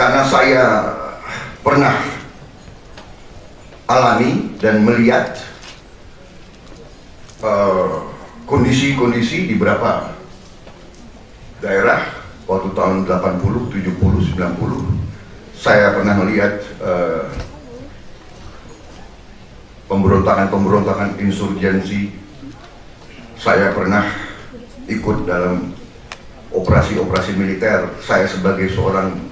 karena saya pernah alami dan melihat kondisi-kondisi di beberapa daerah waktu tahun 80, 70, 90. Saya pernah melihat pemberontakan insurgensi. Saya pernah ikut dalam operasi-operasi militer. Saya sebagai seorang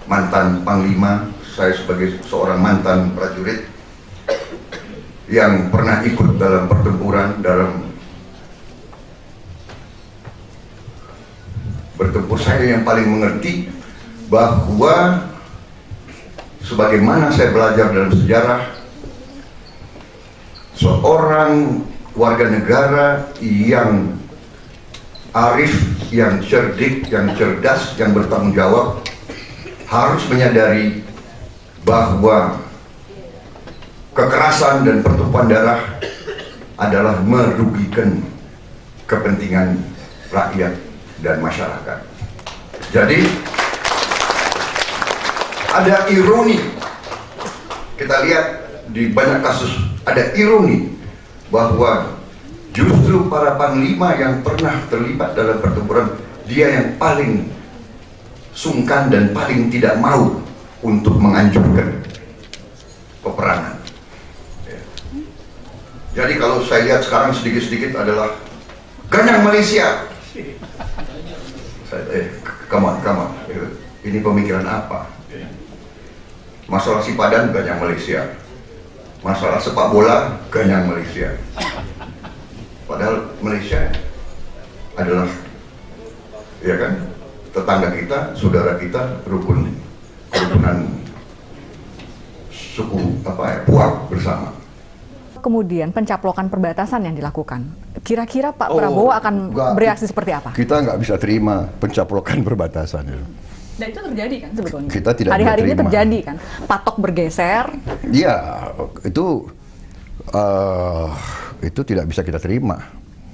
mantan panglima, saya sebagai seorang mantan prajurit yang pernah ikut dalam pertempuran, dalam bertempur. Saya yang paling mengerti bahwa sebagaimana saya belajar dalam sejarah, seorang warga negara yang arif, yang cerdik, yang cerdas, yang bertanggung jawab harus menyadari bahwa kekerasan dan pertumpahan darah adalah merugikan kepentingan rakyat dan masyarakat. Jadi ada ironi, kita lihat di banyak kasus ada ironi bahwa justru para panglima yang pernah terlibat dalam pertempuran, dia yang paling sungkan dan paling tidak mau untuk menganjurkan peperangan. Jadi kalau saya lihat sekarang sedikit-sedikit adalah ganyang Malaysia. Come on. Ini pemikiran apa? Masalah sipadan ganyang Malaysia. Masalah sepak bola ganyang Malaysia. Padahal Malaysia adalah, ya kan, tetangga kita, saudara kita, rukunan suku Puak bersama. Kemudian pencaplokan perbatasan yang dilakukan, kira-kira Pak Prabowo akan bereaksi seperti apa? Kita nggak bisa terima pencaplokan perbatasan itu. Dan itu terjadi kan sebetulnya? Kita tidak hari-hari ini terima. terjadi kan, patok bergeser. Iya, itu tidak bisa kita terima.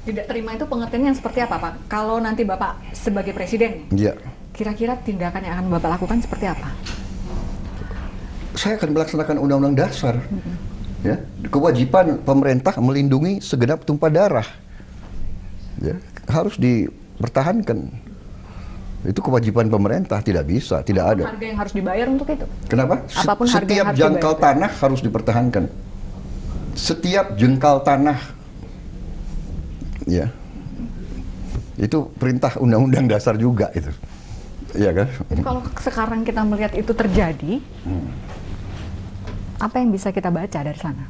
Tidak terima itu pengertiannya seperti apa, Pak? Kalau nanti Bapak sebagai presiden, iya, kira-kira tindakan yang akan Bapak lakukan seperti apa? Saya akan melaksanakan undang-undang dasar. Ya, kewajiban pemerintah melindungi segenap tumpah darah. Ya, harus dipertahankan. Itu kewajiban pemerintah, tidak bisa, tidak ada. Harga yang harus dibayar untuk itu? Kenapa? Apapun harga yang Setiap harus jangkal dibayar. tanah harus dipertahankan. Setiap jengkal tanah. Ya. Itu perintah undang-undang dasar juga itu. Iya kan? Jadi kalau sekarang kita melihat itu terjadi, apa yang bisa kita baca dari sana?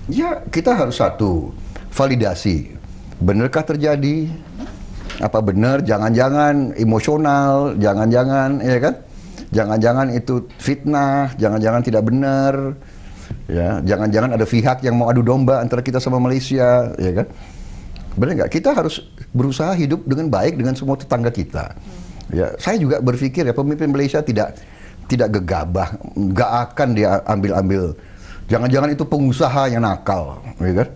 Ya, kita harus satu, validasi. Benarkah terjadi? Apa benar? Jangan-jangan emosional, jangan-jangan, ya kan? Jangan-jangan itu fitnah, jangan-jangan tidak benar. Ya, jangan-jangan ada pihak yang mau adu domba antara kita sama Malaysia, ya kan? Benar nggak? Kita harus berusaha hidup dengan baik dengan semua tetangga kita. Ya, saya juga berpikir ya pemimpin Malaysia tidak gegabah, nggak akan dia ambil-ambil. Jangan-jangan itu pengusaha yang nakal, ya kan?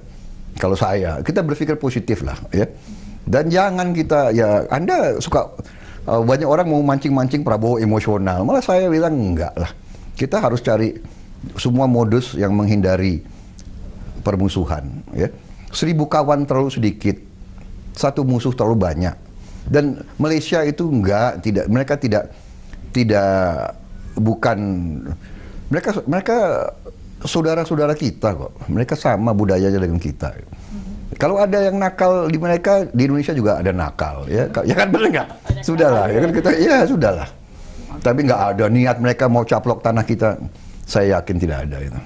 Kalau kita berpikir positif lah, ya. Dan jangan kita, ya Anda suka, banyak orang mau mancing-mancing Prabowo emosional, malah saya bilang enggak lah. Kita harus cari semua modus yang menghindari permusuhan, ya. 1000 kawan terlalu sedikit, satu musuh terlalu banyak. Dan Malaysia itu mereka saudara-saudara kita kok. Mereka sama budayanya dengan kita. Kalau ada yang nakal di mereka, di Indonesia juga ada nakal, ya. Ya kan, benar nggak? Sudahlah, ya kan kita, ya sudahlah. Tapi nggak ada niat mereka mau caplok tanah kita. Saya yakin tidak ada itu.